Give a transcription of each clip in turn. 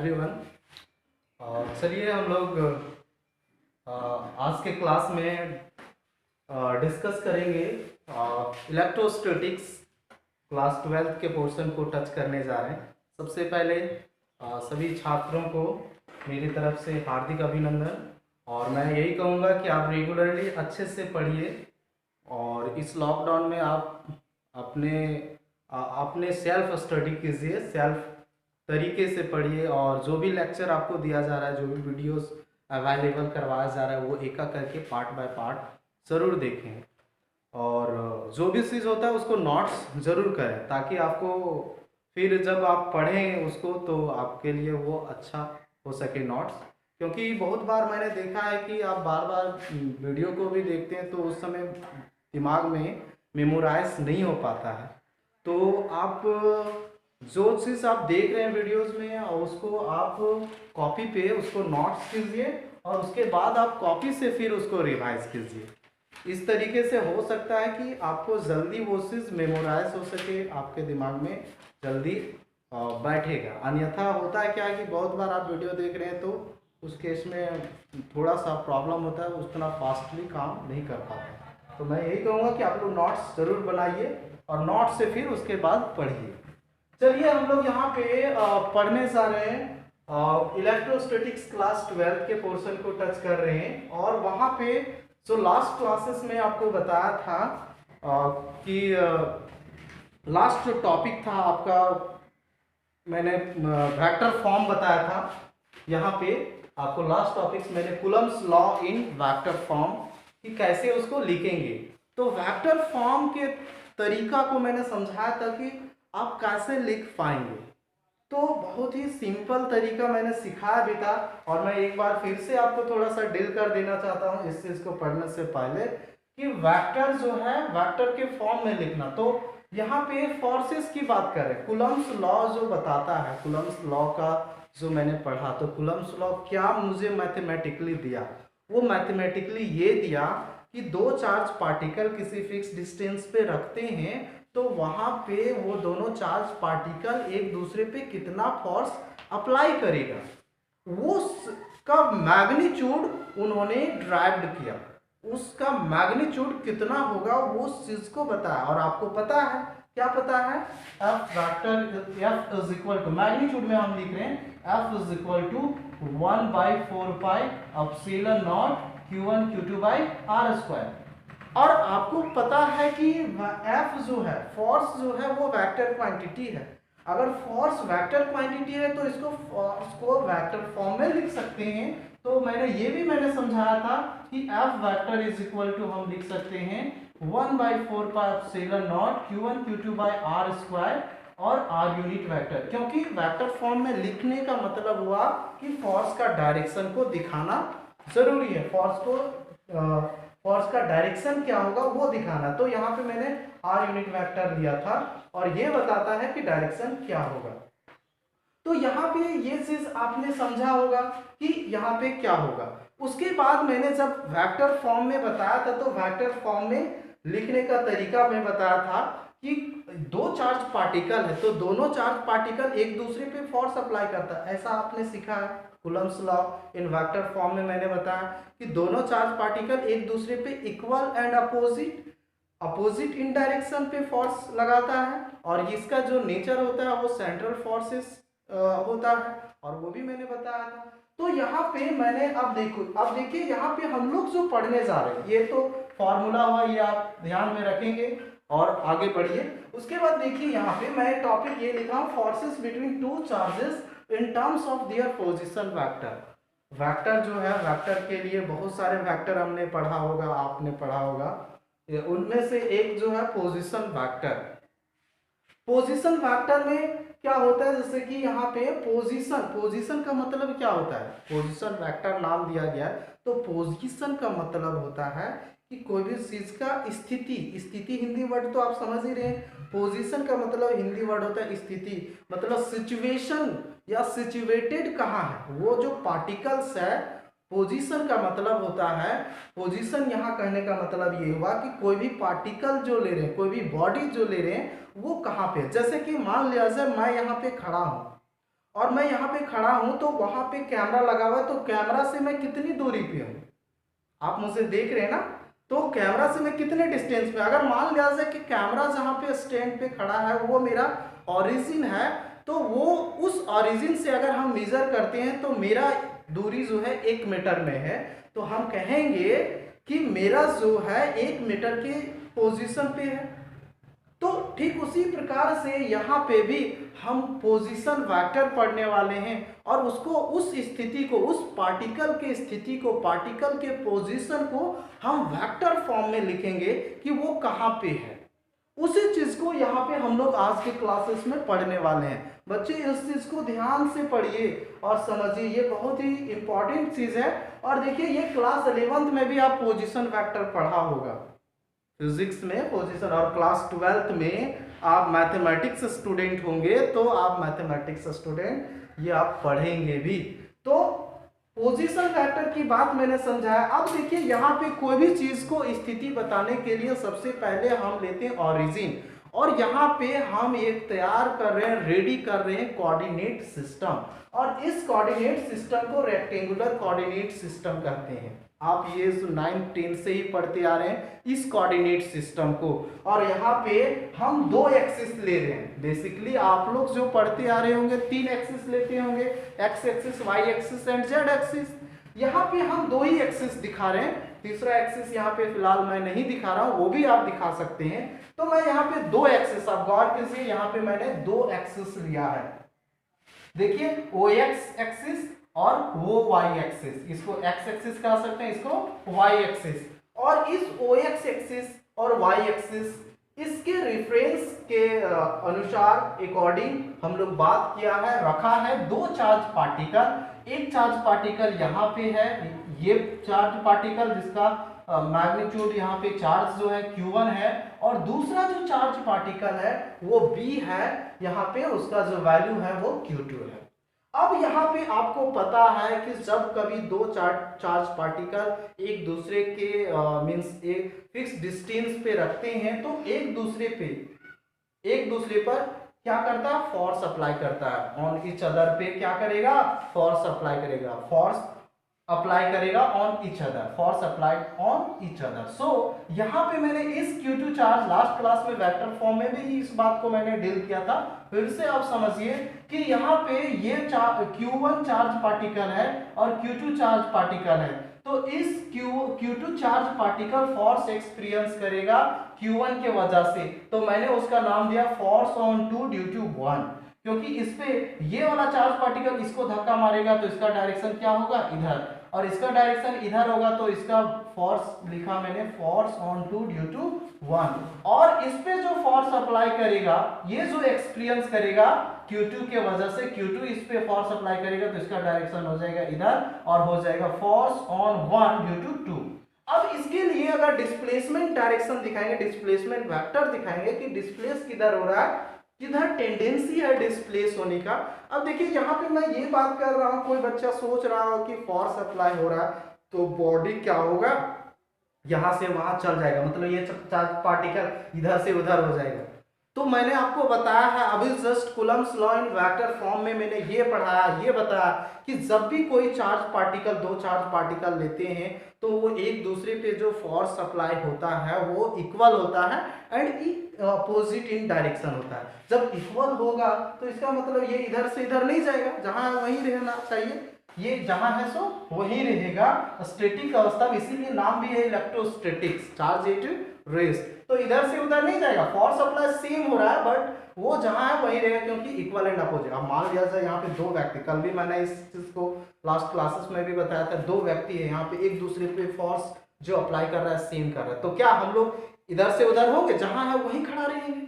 Everyone. चलिए हम लोग आज के क्लास में डिस्कस करेंगे इलेक्ट्रोस्टैटिक्स क्लास 12th के पोर्शन को टच करने जा रहे हैं। सबसे पहले सभी छात्रों को मेरी तरफ से हार्दिक अभिनंदन, और मैं यही कहूँगा कि आप रेगुलरली अच्छे से पढ़िए और इस लॉकडाउन में आप अपने सेल्फ स्टडी कीजिए, सेल्फ तरीके से पढ़िए और जो भी लेक्चर आपको दिया जा रहा है, जो भी वीडियोस अवेलेबल करवाया जा रहा है, वो एक एक करके पार्ट बाय पार्ट ज़रूर देखें और जो भी चीज़ होता है उसको नोट्स ज़रूर करें, ताकि आपको फिर जब आप पढ़ें उसको तो आपके लिए वो अच्छा हो सके नोट्स। क्योंकि बहुत बार मैंने देखा है कि आप बार बार वीडियो को भी देखते हैं तो उस समय दिमाग में मेमोराइज नहीं हो पाता है। तो आप जो चीज़ आप देख रहे हैं वीडियोस में उसको आप कॉपी पे उसको नोट्स कीजिए और उसके बाद आप कॉपी से फिर उसको रिवाइज कीजिए। इस तरीके से हो सकता है कि आपको जल्दी वो चीज़ मेमोराइज हो सके, आपके दिमाग में जल्दी बैठेगा। अन्यथा होता है क्या है कि बहुत बार आप वीडियो देख रहे हैं तो उस केस में थोड़ा सा प्रॉब्लम होता है, उतना फास्टली काम नहीं कर पाते। तो मैं यही कहूँगा कि आप लोग नोट्स ज़रूर बनाइए और नोट्स से फिर उसके बाद पढ़िए। चलिए हम लोग यहाँ पे पढ़ने जा रहे हैं, इलेक्ट्रोस्टैटिक्स क्लास 12 के पोर्शन को टच कर रहे हैं। और वहाँ पे जो लास्ट क्लासेस में आपको बताया था कि लास्ट जो टॉपिक था आपका, मैंने वेक्टर फॉर्म बताया था। यहाँ पे आपको लास्ट टॉपिक्स मैंने Coulomb's law in vector form कि कैसे उसको लिखेंगे। तो वेक्टर फॉर्म के तरीका को मैंने समझाया था कि आप कैसे लिख पाएंगे। तो बहुत ही सिंपल तरीका मैंने सिखाया भी था और मैं एक बार फिर से आपको थोड़ा सा डील कर देना चाहता हूँ इस चीज़ को पढ़ने से पहले कि वेक्टर जो है वेक्टर के फॉर्म में लिखना। तो यहाँ पे फोर्सेस की बात करें, कूलम्स लॉ जो बताता है, कूलम्स लॉ का जो मैंने पढ़ा, तो कूलम्स लॉ क्या मुझे मैथमेटिकली दिया, वो मैथमेटिकली ये दिया कि दो चार्ज पार्टिकल किसी फिक्स डिस्टेंस पे रखते हैं तो वहां पे वो दोनों चार्ज पार्टिकल एक दूसरे पे कितना फोर्स अप्लाई करेगा, वो का मैग्नीट्यूड उन्होंने ड्राइव्ड किया, उसका मैग्नीट्यूड कितना होगा वो चीज को बताया। और आपको पता है, क्या पता है, F vector F is equal to, magnitude में हम लिख रहे हैं F is equal to 1/4 pi epsilon naught q1 q2 by R square. और आपको पता है कि एफ जो है, फोर्स जो है, वो वेक्टर क्वांटिटी है। अगर फोर्स वेक्टर क्वांटिटी है तो इसको वेक्टर फॉर्म में लिख सकते हैं। तो मैंने समझाया था कि F vector is equal to हम लिख सकते हैं 1/4 pi epsilon naught q1 q2 by R square और आर यूनिट वेक्टर। क्योंकि वेक्टर फॉर्म में लिखने का मतलब हुआ कि फोर्स का डायरेक्शन को दिखाना जरूरी है, फोर्स का डायरेक्शन क्या होगा वो दिखाना। तो यहाँ पे मैंने आर यूनिट वेक्टर लिया था और ये बताता है कि डायरेक्शन क्या होगा। तो यहाँ पे ये चीज आपने समझा होगा कि यहाँ पे क्या होगा। उसके बाद मैंने जब वेक्टर फॉर्म में बताया था तो वेक्टर फॉर्म में लिखने का तरीका मैं बताया था कि दो चार्ज पार्टिकल है तो दोनों चार्ज पार्टिकल एक दूसरे पे फोर्स अप्लाई करता है, ऐसा आपने सीखा है। Coulomb's law in vector form में मैंने बताया कि दोनों चार्ज पार्टिकल एक दूसरे पे equal and opposite in direction पे फोर्स लगाता है और इसका जो नेचर होता है वो सेंट्रल फोर्सेस होता है, और वो भी मैंने बताया था। तो यहाँ पे मैंने अब देखिए यहाँ पे हम लोग जो पढ़ने जा रहे हैं, ये तो फॉर्मूला हुआ, ये आप ध्यान में रखेंगे और आगे बढ़िए। उसके बाद देखिए यहाँ पे मैं टॉपिक ये लिखा हूँ, forces between two charges in terms of their position vector. Vector जो है, वेक्टर के लिए बहुत सारे वेक्टर हमने पढ़ा होगा, आपने पढ़ा होगा, उनमें से एक जो है पोजीशन वेक्टर। पोजीशन वेक्टर में क्या होता है, जैसे कि यहाँ पे पोजीशन का मतलब क्या होता है, पोजीशन वेक्टर नाम दिया गया। तो पोजीशन का मतलब होता है कि कोई भी चीज का स्थिति हिंदी वर्ड तो आप समझ ही रहे हैं। पोजीशन का मतलब हिंदी वर्ड होता है स्थिति, मतलब सिचुएशन या सिचुएटेड कहाँ है वो जो पार्टिकल्स है। पोजीशन का मतलब होता है, पोजीशन यहाँ कहने का मतलब ये हुआ कि कोई भी पार्टिकल जो ले रहे हैं, कोई भी बॉडी जो ले रहे हैं वो कहाँ पे है। जैसे कि मान लिया जाए मैं यहाँ पे खड़ा हूँ और मैं यहाँ पे खड़ा हूं तो वहां पे कैमरा लगा हुआ है, तो कैमरा से मैं कितनी दूरी पे हूँ, आप मुझे देख रहे हैं ना, तो कैमरा से मैं कितने डिस्टेंस पे, अगर मान लिया जाए कि कैमरा जहां पे स्टैंड पे खड़ा है वो मेरा ओरिजिन है, तो वो उस ओरिजिन से अगर हम मेजर करते हैं तो मेरा दूरी जो है 1 मीटर में है, तो हम कहेंगे कि मेरा जो है 1 मीटर के पोजीशन पे है। तो ठीक उसी प्रकार से यहाँ पे भी हम पोजीशन वेक्टर पढ़ने वाले हैं और उसको, उस स्थिति को, उस पार्टिकल के स्थिति को, पार्टिकल के पोजीशन को हम वेक्टर फॉर्म में लिखेंगे कि वो कहाँ पे है। उसी चीज को यहाँ पे हम लोग आज के क्लासेस में पढ़ने वाले हैं। बच्चे इस चीज को ध्यान से पढ़िए और समझिए, ये बहुत ही इंपॉर्टेंट चीज है। और देखिए ये क्लास 11th में भी आप पोजीशन वेक्टर पढ़ा होगा फिजिक्स में पोजीशन, और क्लास 12th में आप मैथमेटिक्स स्टूडेंट होंगे तो आप मैथमेटिक्स स्टूडेंट ये आप पढ़ेंगे भी। तो पोजीशन वेक्टर की बात मैंने समझाया। अब देखिए यहाँ पे कोई भी चीज को स्थिति बताने के लिए सबसे पहले हम लेते हैं ओरिजिन, और यहाँ पे हम एक तैयार कर रहे हैं, रेडी कर रहे हैं कोऑर्डिनेट सिस्टम, और इस कोऑर्डिनेट सिस्टम को रेक्टेंगुलर कोऑर्डिनेट सिस्टम कहते हैं। आप ये 9-10 से ही पढ़ते आ रहे हैं इस कोऑर्डिनेट सिस्टम को। और यहाँ पे हम 2 एक्सिस ले रहे हैं। बेसिकली आप लोग जो पढ़ते आ रहे होंगे 3 एक्सिस लेते होंगे, X axis, Y axis and Z axis. यहाँ पे हम 2 ही एक्सिस दिखा रहे हैं, तीसरा एक्सिस यहाँ पे फिलहाल मैं नहीं दिखा रहा हूँ, वो भी आप दिखा सकते हैं। तो मैं यहाँ पे 2 एक्सिस, आप गौर कीजिए, यहाँ पे मैंने 2 एक्सिस लिया है। देखिए ओ एक्सिस और वो वाई एक्सिस, इसको एक्स एक्सिस कह सकते हैं, इसको वाई एक्सिस। और इस ओ एक्सिस और वाई एक्सिस, इसके रेफरेंस के अनुसार अकॉर्डिंग हम लोग बात किया है, रखा है 2 चार्ज पार्टिकल। एक चार्ज पार्टिकल यहाँ पे है, ये चार्ज पार्टिकल जिसका मैग्नीट्यूड यहाँ पे चार्ज जो है Q1 है, और दूसरा जो चार्ज पार्टिकल है वो B है, यहाँ पे उसका जो वैल्यू है वो Q2 है। अब यहाँ पे आपको पता है कि जब कभी 2 चार्ज पार्टिकल एक दूसरे के मींस एक फिक्स डिस्टेंस पे रखते हैं तो एक दूसरे पर क्या करता है, फोर्स अप्लाई करता है। ऑन ईच अदर पे क्या करेगा, फोर्स अप्लाई करेगा, फोर्स अप्लाई करेगा on each other, force applied on each other. So यहाँ पे मैंने इस Q2 चार्ज, लास्ट क्लास में वेक्टर फॉर्म में भी इस बात को मैंने डील किया था, फिर से आप समझिए कि यहाँ पे ये Q1 चार्ज पार्टिकल है और Q2 चार्ज पार्टिकल है। तो इस Q2 charge particle force experience करेगा Q1 के वजह से, तो मैंने उसका नाम दिया फोर्स ऑन 2 ड्यू टू 1, क्योंकि इस पे ये वाला चार्ज पार्टिकल इसको धक्का मारेगा तो इसका डायरेक्शन क्या होगा, इधर, और इसका डायरेक्शन इधर होगा, तो इसका फोर्स लिखा मैंने फोर्स ऑन 2 ड्यू टू 1। और इस पे जो फोर्स अप्लाई करेगा, ये जो एक्सपीरियंस करेगा Q2 के वजह से, Q2 इस पे फोर्स अप्लाई करेगा तो इसका डायरेक्शन हो जाएगा इधर, और हो जाएगा फोर्स ऑन 1 ड्यू टू 2। अब इसके लिए अगर डिस्प्लेसमेंट डायरेक्शन दिखाएंगे, डिस्प्लेसमेंट वेक्टर दिखाएंगे कि डिस्प्लेस किधर हो रहा है, किधर टेंडेंसी है डिस्प्लेस होने का। अब देखिए यहाँ पे मैं ये बात कर रहा हूँ, कोई बच्चा सोच रहा हो कि फोर्स अप्लाई हो रहा है तो बॉडी क्या होगा, यहां से वहां चल जाएगा, मतलब ये चार्ज पार्टिकल इधर से उधर हो जाएगा। तो मैंने आपको बताया है अभी just Coulomb's law in vector form में मैंने ये पढ़ाया, ये बताया कि जब भी कोई चार्ज पार्टिकल, 2 चार्ज पार्टिकल लेते हैं तो वो एक दूसरे पे जो फोर्स अप्लाई होता है वो इक्वल होता है एंड अपोजिट इन डायरेक्शन होता है। जब इक्वल होगा तो इसका मतलब ये इधर से इधर नहीं जाएगा, जहां वहीं रहना चाहिए, ये जहां है सो वहीं रहेगा, स्टैटिक अवस्था में, इसीलिए नाम भी है इलेक्ट्रोस्टैटिक्स, चार्ज एट रेस्ट। तो इधर से उधर नहीं जाएगा, फोर्स अप्लाई सेम हो रहा है बट वो जहां है वहीं रहेगा, क्योंकि इक्वल एंड अपोजिट। अब मान लिया जाए यहाँ पे 2 व्यक्ति, कल भी मैंने इस चीज को लास्ट क्लासेस में भी बताया था, 2 व्यक्ति है यहाँ पे, एक दूसरे पे फोर्स जो अप्लाई कर रहा है सेम कर रहा है, तो क्या हम लोग इधर से उधर होंगे, जहां है वहीं खड़ा रहेंगे।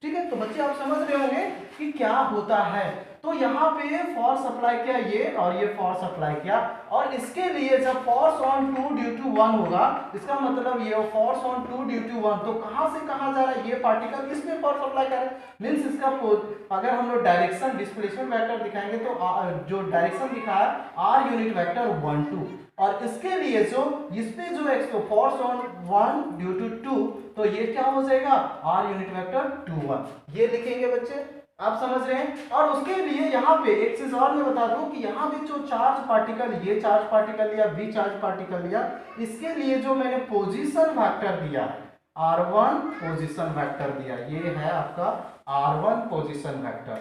ठीक है, तो बच्चे आप समझ रहे होंगे कि क्या होता है। तो यहाँ पे फोर्स अप्लाई किया ये, और ये फोर्स अप्लाई किया, और इसके लिए जब फोर्स ऑन 2 ड्यू टू 1 होगा, इसका मतलब ये फोर्स ऑन 2 ड्यू टू 1, तो कहां से कहां जा रहा है, ये पार्टिकल इस पे फोर्स अप्लाई कर रहा है, मींस इसका अगर हम लोग डायरेक्शन डिस्प्लेसमेंट वेक्टर दिखाएंगे तो जो डायरेक्शन दिखा है r यूनिट वेक्टर 1 2, और इसके लिए जो इस पे जो फोर्स ऑन 1 ड्यू टू 2, तो ये क्या हो जाएगा r यूनिट वेक्टर 2 1, ये लिखेंगे बच्चे। आप समझ रहे हैं। और उसके लिए यहाँ पे एक चीज और मैं बता दूं कि यहाँ पे जो चार्ज पार्टिकल, ये चार्ज पार्टिकल लिया, बी चार्ज पार्टिकल लिया, इसके लिए जो मैंने पोजीशन वेक्टर दिया R1 पोजीशन वेक्टर दिया, ये है आपका R1 position vector.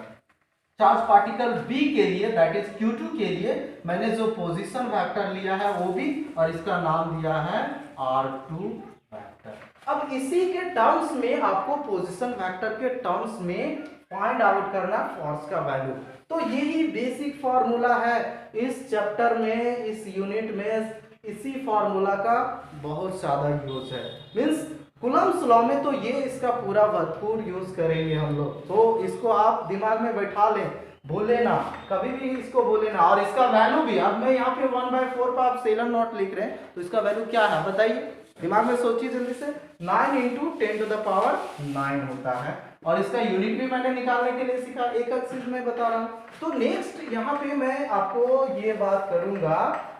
Charge particle B के लिए दैट इज Q2 के लिए मैंने जो पोजीशन वेक्टर लिया है वो भी, और इसका नाम दिया है R2 वेक्टर। अब इसी के टर्म्स में आपको पोजीशन वेक्टर के टर्म्स में फाइंड आउट करना फोर्स का वैल्यू। तो यही बेसिक फॉर्मूला है इस चैप्टर में, इस यूनिट में इसी फॉर्मूला का बहुत ज्यादा यूज है। मींस कूलम्ब्स लॉ में तो ये इसका पूरा भरपूर यूज करेंगे हम लोग। तो इसको आप दिमाग में बैठा लें, भूले ना, कभी भी इसको भूले ना। और इसका वैल्यू भी, अब मैं यहाँ पे 1/4 पर आप सेलन नॉट लिख रहे हैं, तो इसका वैल्यू क्या है बताइए, दिमाग में सोचिए जल्दी से। 9 × 10⁹ होता है। और इसका यूनिट भी मैंने निकालने के लिए सीखा, एक चीज मैं बता रहा हूं। तो नेक्स्ट यहाँ पे मैं आपको ये बात करूंगा,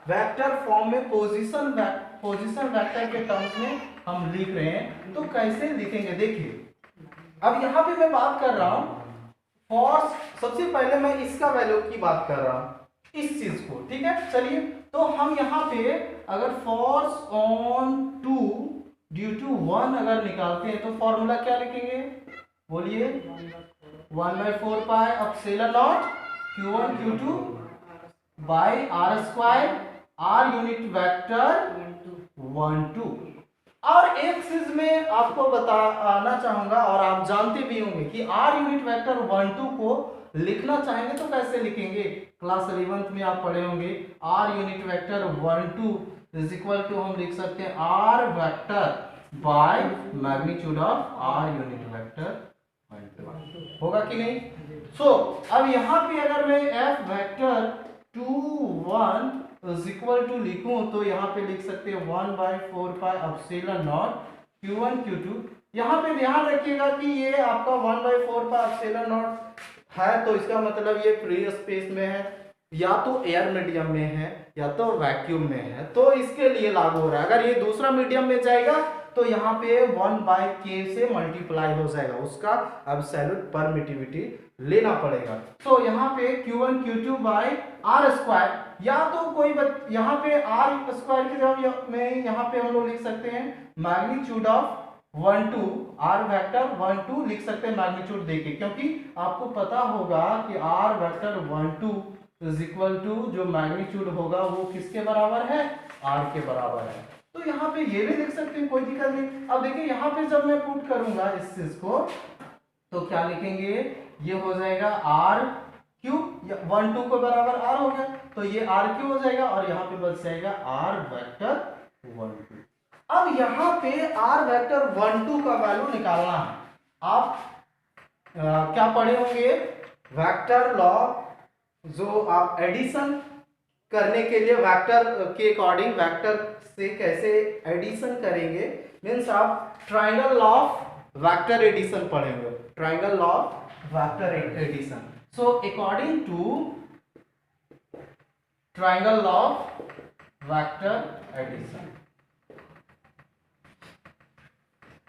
वेक्टर फॉर्म में पोजीशन वेक्टर के टर्म्स में हम लिख रहे हैं तो कैसे लिखेंगे देखिए। अब यहाँ पे मैं बात कर रहा हूं फोर्स, सबसे पहले मैं इसका वैल्यू की बात कर रहा हूं, इस चीज को, ठीक है। चलिए तो हम यहाँ पे अगर फोर्स ऑन 2 ड्यू टू 1 अगर निकालते हैं तो फॉर्मूला क्या लिखेंगे, बोलिए, 1/4 pi epsilon naught Q1 Q2 by R², R unit vector 1 2। और एक चीज मैं आपको बताना चाहूंगा, और आप जानते भी होंगे कि R यूनिट वेक्टर 1 2 को लिखना चाहेंगे तो कैसे लिखेंगे, क्लास 11th में आप पढ़े होंगे। R unit vector 1 2 is equal to हम लिख सकते हैं R vector by magnitude of R unit vector 1 2, होगा कि नहीं। सो अब यहाँ पे अगर मैं F vector 2 1 is equal to लिखूं तो यहाँ पे लिख सकते हैं 1/4 pi epsilon naught Q1 Q2। यहाँ पे ध्यान रखिएगा कि ये आपका 1/4 पाई एप्सिलॉन नॉट है, तो इसका मतलब ये फ्री स्पेस में है, या तो एयर मीडियम में है या तो वैक्यूम में है, तो इसके लिए लागू हो रहा है। अगर ये दूसरा मीडियम में जाएगा तो यहाँ पे 1/k से मल्टीप्लाई हो जाएगा, उसका एब्सोल्यूट परमिटिविटी लेना पड़ेगा। तो यहाँ पे Q1 Q2 बाई R², या तो कोई यहाँ पे R² की जगह में यहाँ पे हम लोग लिख सकते हैं मैग्नीट्यूड ऑफ 1 2, R वेक्टर 1 2 लिख सकते हैं मैग्नीट्यूड देके, क्योंकि आपको पता होगा कि R vector 1 2 is equal to जो मैग्नीट्यूड होगा वो किसके बराबर है, R के बराबर है। तो यहाँ पे ये भी लिख सकते हैं, कोई दिक्कत नहीं। अब देखिए यहाँ पे जब मैं पुट करूंगा इस चीज को तो क्या लिखेंगे, ये हो जाएगा R³ 1 2 को बराबर R हो गया, तो ये R³ हो जाएगा और यहाँ पे बच जाएगा R वेक्टर 1 2। अब यहाँ पे R वेक्टर 1 2 का वैल्यू निकालना है। आप क्या पढ़े होंगे, वेक्टर लॉ, जो आप एडिशन करने के लिए वेक्टर के अकॉर्डिंग वेक्टर से कैसे एडिशन करेंगे, मीन्स आप triangle law of vector addition पढ़ेंगे, triangle law of vector addition. So according to triangle law of vector addition,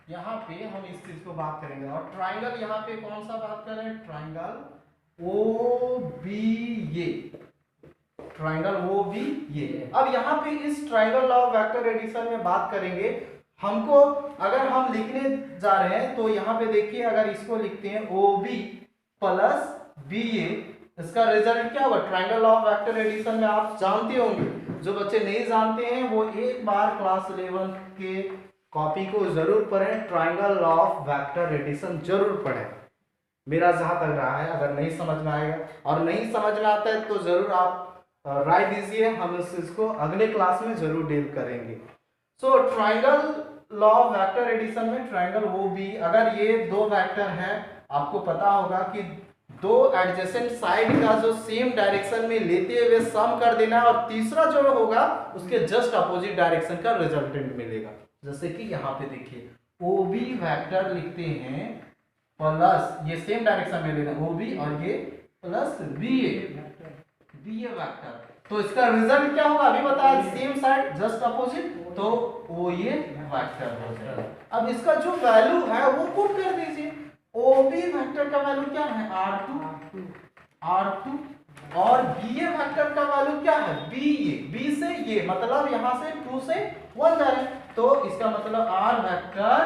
यहाँ पे हम इस चीज को बात करेंगे। और ट्राइंगल यहाँ पे कौन सा बात कर रहे हैं, ट्राइंगल OBA, ट्राइंगल OBA। अब यहाँ पे इस triangle law of vector addition में बात करेंगे। हमको अगर हम लिखने जा रहे हैं तो यहाँ पे देखिए, अगर इसको लिखते हैं OB प्लस BA, इसका रिजल्ट क्या होगा, triangle law of vector addition में आप जानते होंगे। जो बच्चे नहीं जानते हैं वो एक बार क्लास 11 के कॉपी को जरूर पढ़ें, triangle law of vector addition जरूर पढ़ें, मेरा जहां तक रहा है। अगर नहीं समझ में आएगा और नहीं समझ में आता है तो जरूर आप राय दीजिए, हम इस चीज को अगले क्लास में जरूर डील करेंगे। So triangle law of vector addition में ट्राइंगल OB, अगर ये दो वेक्टर हैं, आपको पता होगा कि दो एडजेसेंट साइड का जो सेम डायरेक्शन में लेते हुए सम कर देना है, और तीसरा जो होगा उसके जस्ट अपोजिट डायरेक्शन का रिजल्टेंट मिलेगा। जैसे कि यहाँ पे देखिए OB वेक्टर लिखते हैं प्लस, ये सेम डायरेक्शन में लेना OB और ये प्लस BA वेक्टर, तो इसका रिजल्ट क्या होगा, अभी बताया सेम साइड जस्ट अपोजिट, तो वो ये वेक्टर हो जाएगा। अब इसका जो वैल्यू है वो पुट कर दीजिए, ओबी वेक्टर का वैल्यू क्या है R2 और बीए वेक्टर का वैल्यू क्या है बी से ये मतलब यहां से 2 से 1 जा रहे हैं, तो इसका मतलब R vector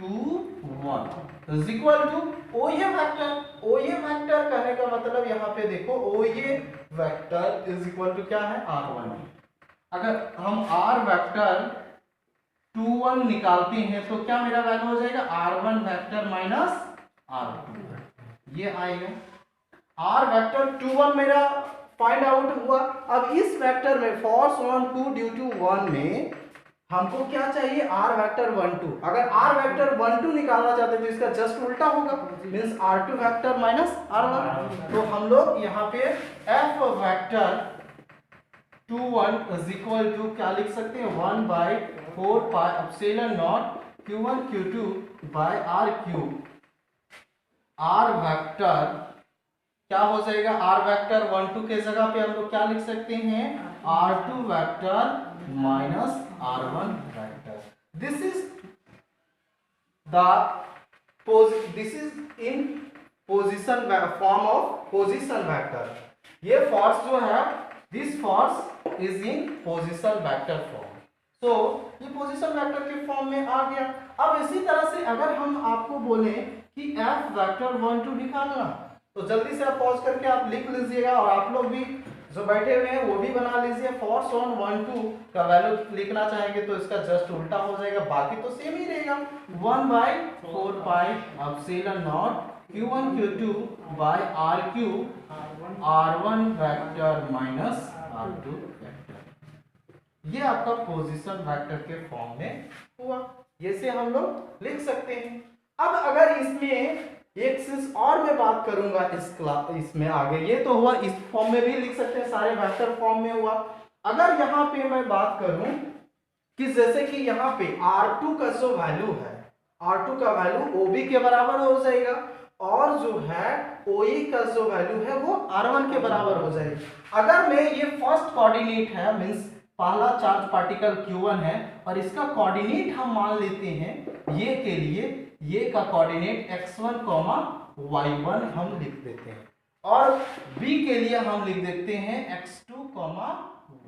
2 1 is equal to OA vector कहने का मतलब यहां पे देखो ओए वेक्टर इज इक्वल टू क्या है R1। अगर हम R वेक्टर 2 1 निकालते हैं तो क्या मेरा वैल्यू हो जाएगा R1 वेक्टर माइनस R2, ये आएगा। R वेक्टर 2 1 मेरा फाइंड आउट हुआ। अब इस वेक्टर में फॉर्स 1 2 ड्यू टू 1 में हमको क्या चाहिए R वेक्टर 1 2। अगर R वेक्टर 1 2 निकालना चाहते हैं तो इसका जस्ट उल्टा होगा, means R2 vector minus R1। तो हम लोग यहाँ पे F vector 2 1 is equal to क्या लिख सकते हैं 1 by 4 pi epsilon naught Q1 Q2 by R cube. R vector क्या हो जाएगा R वेक्टर 1 2 के जगह पे हम लोग क्या लिख सकते हैं R2 vector minus R1 vector. This is in position form of position vector. ये फोर्स जो है this force is in position vector form. तो ये पोजीशन वेक्टर के फॉर्म में आ गया। अब इसी तरह से अगर हम आपको बोले कि F वेक्टर 1 2 निकालना, तो जल्दी से आप पॉज करके आप लिख लीजिएगा और आप लोग भी जो बैठे हुए हैं वो भी बना लीजिए। फोर्स ऑन 1 2 का वैल्यू लिखना चाहेंगे तो इसका जस्ट उल्टा हो जाएगा, बाकी तो सेम ही रहेगा 1 by 4 pi epsilon naught Q1 Q2 by R cube R1 vector minus R2 vector. ये आपका पोजीशन वेक्टर के फॉर्म में हुआ, ये से हम लोग लिख सकते हैं। अब अगर इसमें एक चीज और मैं बात करूंगा इसमें आगे, ये तो हुआ इस फॉर्म में भी लिख सकते हैं, सारे वेक्टर फॉर्म में हुआ। अगर यहाँ पे मैं बात करूं कि जैसे कि यहाँ पे R2 का जो वैल्यू है R2 का वैल्यू OB के बराबर हो जाएगा और जो है OE का जो वैल्यू है वो R1 के बराबर हो जाएगा। अगर मैं ये फर्स्ट कोऑर्डिनेट है मींस पहला चार्ज पार्टिकल Q1 है और इसका कोऑर्डिनेट हम मान लेते हैं ये के लिए, ये का कोऑर्डिनेट x1, y1 हम लिख देते हैं और b के लिए हम लिख देते हैं x2,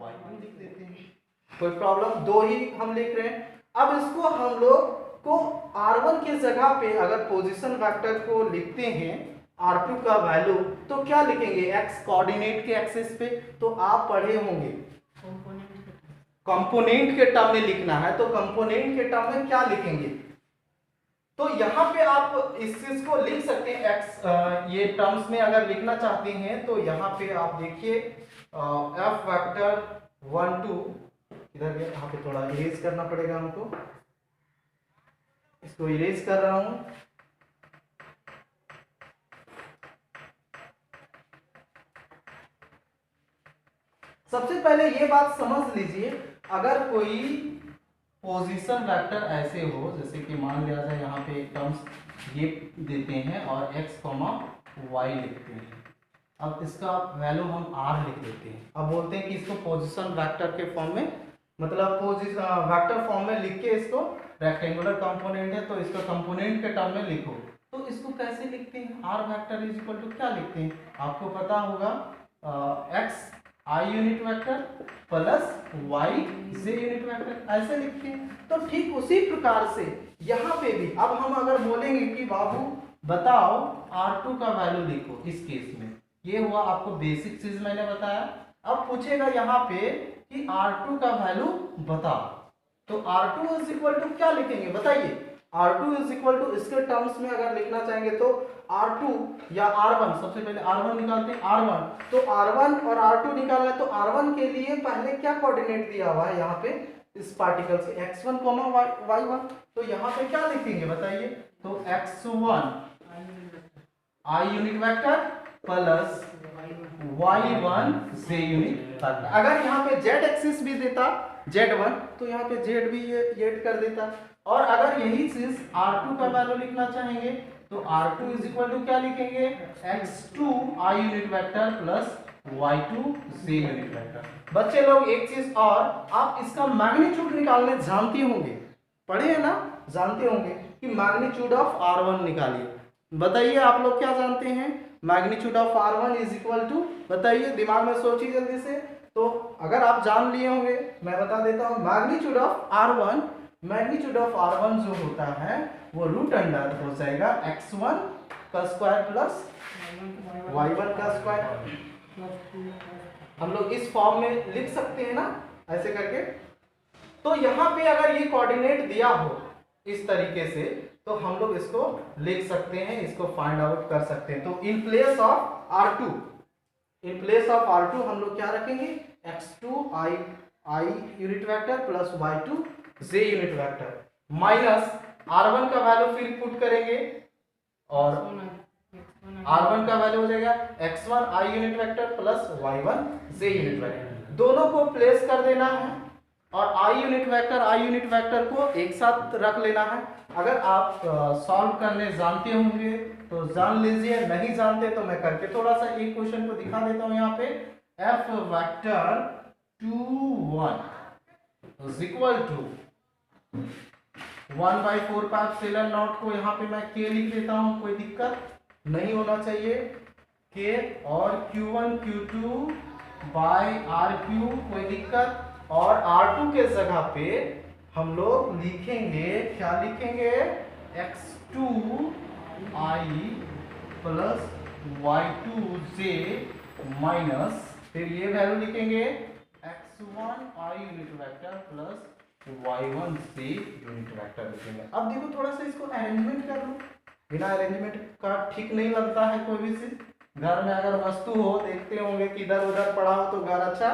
y1 लिख देते हैं। कोई प्रॉब्लम, दो ही हम लिख रहे हैं। अब इसको हम लोग को R1 के जगह पे अगर पोजीशन वेक्टर को लिखते हैं R2 का वैल्यू तो क्या लिखेंगे x कोऑर्डिनेट के एक्सिस पे, तो आप पढ़े होंगे कंपोनेंट के टर्म में लिखना है, तो कंपोनेंट के टर्म में क्या लिखेंगे, तो यहाँ पे आप इस चीज को लिख सकते हैं x ये टर्म्स में अगर लिखना चाहते हैं तो यहाँ पे आप देखिए F वेक्टर 1 2 इधर यहाँ पे थोड़ा इरेज करना पड़ेगा हमको, इसको इरेज कर रहा हूं। सबसे पहले ये बात समझ लीजिए, अगर कोई पोजीशन वेक्टर ऐसे हो जैसे कि मान लिया जाए यहाँ पे टर्म्स ये देते हैं और x, y लिखते हैं। अब इसका वैल्यू हम r लिख देते हैं। अब बोलते हैं कि इसको पोजीशन वेक्टर के फॉर्म में मतलब पोजीशन वेक्टर फॉर्म में लिख के इसको रेक्टेंगुलर कंपोनेंट है तो इसको कंपोनेंट के टर्म में लिखो, तो इसको कैसे लिखते हैं r vector is equal to क्या लिखते हैं, आपको पता होगा x I unit vector plus y j unit vector ऐसे लिखते हैं। तो ठीक उसी प्रकार से यहाँ पे भी अब हम अगर बोलेंगे कि बाबू बताओ R2 का वैल्यू लिखो, इस केस में ये हुआ आपको बेसिक चीज मैंने बताया। अब पूछेगा यहाँ पे कि R2 का वैल्यू बताओ, तो R2 इज इक्वल टू क्या लिखेंगे बताइए। R2 इज इक्वल टू इसके टर्म्स में अगर लिखना चाहेंगे तो R2 या R1, सबसे पहले R1 निकालते हैं R1, तो R1 और R2 निकालना है तो R1 के लिए पहले क्या कोऑर्डिनेट दिया हुआ है यहाँ पे इस पार्टिकल से x1, y1, तो यहाँ पे क्या लिखेंगे बताइए, तो x1 I unit vector plus y1 j unit vector. अगर यहाँ पे z एक्सिस भी देता z1 तो यहाँ पे z भी ये कर देता, और अगर यही चीज R2 का वैल्यू लिखना चाहेंगे तो R2 इज इक्वल टू क्या लिखेंगे x2 I unit vector plus y2 j unit vector. बच्चे लोग एक चीज और, आप इसका मैग्नीट्यूड निकालने जानते होंगे, पढ़े हैं ना, जानते होंगे कि मैग्नीट्यूड ऑफ R1 निकालिए। बताइए आप लोग क्या जानते हैं? Magnitude of R1 is equal to, बताइए दिमाग में सोचिए जल्दी से। तो अगर आप जान लिए होंगे, मैं बता देता हूं, magnitude of R1, magnitude of R1 जो होता है वो रूट अंडर हो जाएगा x1 का स्क्वायर प्लस y1 का स्क्वायर। हम लोग इस फॉर्म में लिख सकते हैं ना, ऐसे करके। तो यहाँ पे अगर ये कोऑर्डिनेट दिया हो इस तरीके से, तो हम लोग इसको लिख सकते हैं, इसको फाइंड आउट कर सकते हैं। तो in place of R2, in place of R2 हम लोग क्या रखेंगे? x2 i unit vector plus y2 j unit vector minus R1 का वैल्यू फिर पुट करेंगे, और R1 का वैल्यू हो जाएगा x1 i unit vector plus y1 j unit vector. दोनों को प्लेस कर देना है और i यूनिट वेक्टर को एक साथ रख लेना है। अगर आप सॉल्व करने जानते होंगे तो जान लीजिए, नहीं जानते तो मैं करके थोड़ा सा एक क्वेश्चन को दिखा देता हूं। यहाँ पे f vector 2 1 is equal to 1/4π0 को यहाँ पे मैं k लिख देता हूँ, कोई दिक्कत नहीं होना चाहिए, k, और q1 q2 बाय r3 कोई दिक्कत, और R2 के जगह पे हम लोग लिखेंगे, क्या लिखेंगे? x2 i plus y2 j minus, फिर ये वैल्यू लिखेंगे x1 i unit vector plus y1 j unit vector लिखेंगे। अब देखो थोड़ा सा इसको अरेंजमेंट कर लो, बिना अरेंजमेंट का ठीक नहीं लगता है कोई भी चीज। घर में अगर वस्तु हो, देखते होंगे कि इधर उधर पड़ा हो तो घर अच्छा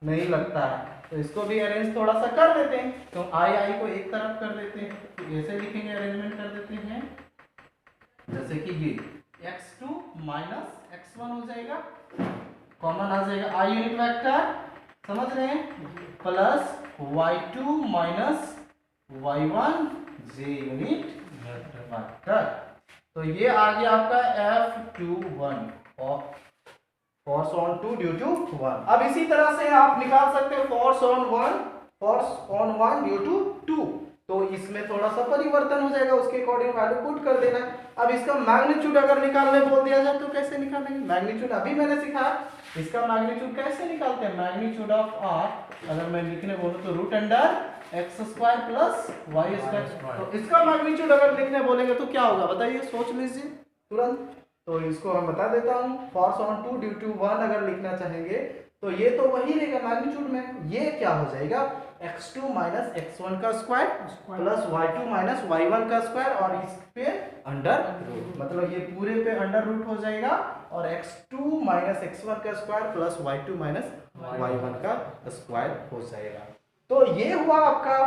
नहीं लगता है। तो इसको भी अरेंज थोड़ा सा कर देते हैं, तो आई को एक तरफ कर देते हैं, तो ऐसे लिखेंगे, अरेंजमेंट कर देते हैं, जैसे कि ये x2 माइनस x1 हो जाएगा, कॉमन आ जाएगा i यूनिट वेक्टर, समझ रहे हैं, plus y2 minus y1 j unit vector. तो ये आ गया आपका F21 और फोर्स ऑन 2 ड्यू टू 1। अब इसी तरह से आप निकाल सकते हो फोर्स ऑन 1 ड्यू टू 2। तो इसमें थोड़ा सा परिवर्तन हो जाएगा, उसके अकॉर्डिंग वैल्यू पुट कर देना है। अब इसका मैग्नीट्यूड अगर निकालने बोल दिया जाए तो कैसे निकालेंगे? मैग्नीट्यूड अभी मैंने सिखाया, इसका मैग्नीट्यूड कैसे निकालते हैं? मैग्नीट्यूड ऑफ R अगर मैं लिखने बोलूं तो root under x square plus y square. तो इसका मैग्नीट्यूड अगर लिखने बोलेंगे तो क्या होगा बताइए, सोच लीजिए तुरंत। तो इसको हम बता देता हूँ, फोर्स ऑन 2 ड्यू टू 1 अगर लिखना चाहेंगे तो ये तो वही रहेगा मैग्नीट्यूड में, ये क्या हो जाएगा? x2 माइनस x1 का square plus y2 minus y1 का स्क्वायर, और इस पे अंडर रूट, मतलब ये पूरे पे अंडर रूट हो जाएगा, और x2 माइनस x1 का square plus y2 minus y1 का स्क्वायर हो जाएगा। तो ये हुआ आपका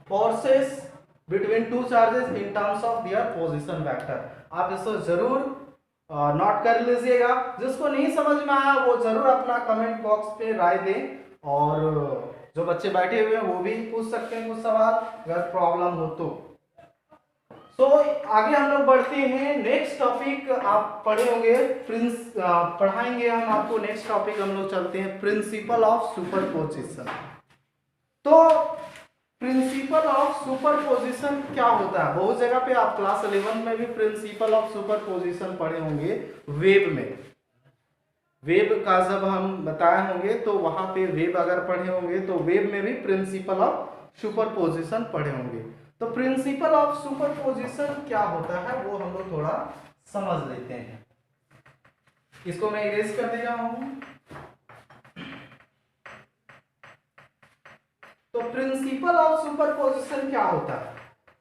forces between two charges in terms of their position vector. आप इसको जरूर नोट कर लीजिएगा। जिसको नहीं समझ में आया वो जरूर अपना कमेंट बॉक्स पे राय दें, और जो बच्चे बैठे हुए हैं वो भी पूछ सकते हैं कुछ सवाल अगर प्रॉब्लम हो तो। आगे हम लोग बढ़ते हैं, नेक्स्ट टॉपिक आप पढ़े होंगे, पढ़ाएंगे हम आपको नेक्स्ट टॉपिक। हम लोग चलते हैं प्रिंसिपल ऑफ सुपरपोजिशन। तो प्रिंसिपल ऑफ सुपरपोजिशन क्या होता है? बहुत जगह पे आप क्लास 11 में भी प्रिंसिपल ऑफ सुपरपोजिशन पढ़े होंगे, वेब में। वेब का जब हम बताए होंगे तो वहां पे वेब अगर पढ़े होंगे तो वेब में भी प्रिंसिपल ऑफ सुपरपोजिशन पढ़े होंगे। तो प्रिंसिपल ऑफ सुपरपोजिशन क्या होता है वो हम लोग थोड़ा समझ लेते हैं। इसको मैं इरेज कर दे रहा हूं। तो प्रिंसिपल ऑफ सुपरपोजिशन क्या होता है?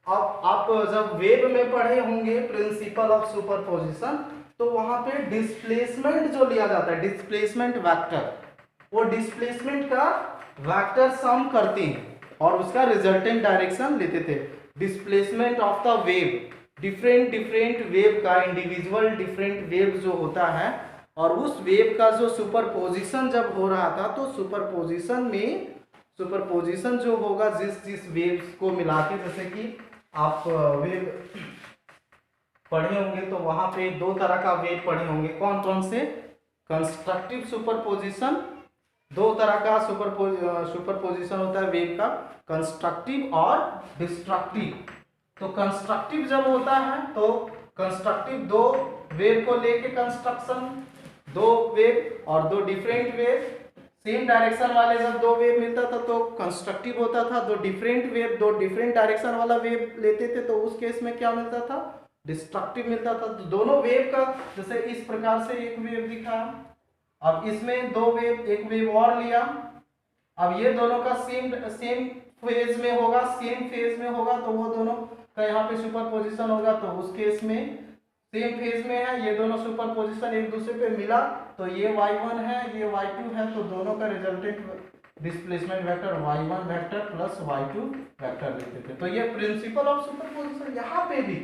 अब आप जब वेब में पढ़े होंगे प्रिंसिपल ऑफ सुपरपोजिशन, तो वहां पे डिस्प्लेसमेंट जो लिया जाता है, डिस्प्लेसमेंट वेक्टर, वो डिस्प्लेसमेंट का वेक्टर सम करते हैं और उसका रिजल्टेंट डायरेक्शन लेते थे। Displacement of the wave, different wave का इंडिविजुअल डिफरेंट वेव जो होता है, और उस वेव का जो सुपरपोजिशन जब हो रहा था, तो सुपरपोजिशन जो होगा जिस वेव्स को मिला के, जैसे कि आप वेव पढ़े होंगे तो वहां पे दो तरह का वेव पढ़े होंगे, कौन कौन से? कंस्ट्रक्टिव सुपरपोजिशन, दो तरह का सुपरपोजिशन होता है वेव का, कंस्ट्रक्टिव और डिस्ट्रक्टिव। तो कंस्ट्रक्टिव जब होता है तो कंस्ट्रक्टिव दो वेव को लेके कंस्ट्रक्शन, दो वेव और दो डिफरेंट वेव, सेम डायरेक्शन वाले जब दो वेव मिलता था तो कंस्ट्रक्टिव होता था। दो डिफरेंट वेव, दो डिफरेंट डायरेक्शन वाला वेव लेते थे तो उस केस में क्या मिलता था, डिस्ट्रक्टिव मिलता था। तो दोनों वेव का जैसे इस प्रकार से एक वेव दिखा, अब इसमें दो वेव, एक वेव और लिया, अब ये दोनों का सेम फेज में होगा, सेम फेज में होगा तो वो दोनों का यहाँ पे सुपरपोजिशन होगा। तो उस केस में सेम फेज में है, ये दोनों सुपरपोजिशन एक दूसरे पे मिला तो ये y1 है, ये y2 है, तो दोनों का resultant displacement vector y1 vector plus y2 vector लेते थे। तो ये प्रिंसिपल ऑफ सुपरपोजिशन। यहाँ पे भी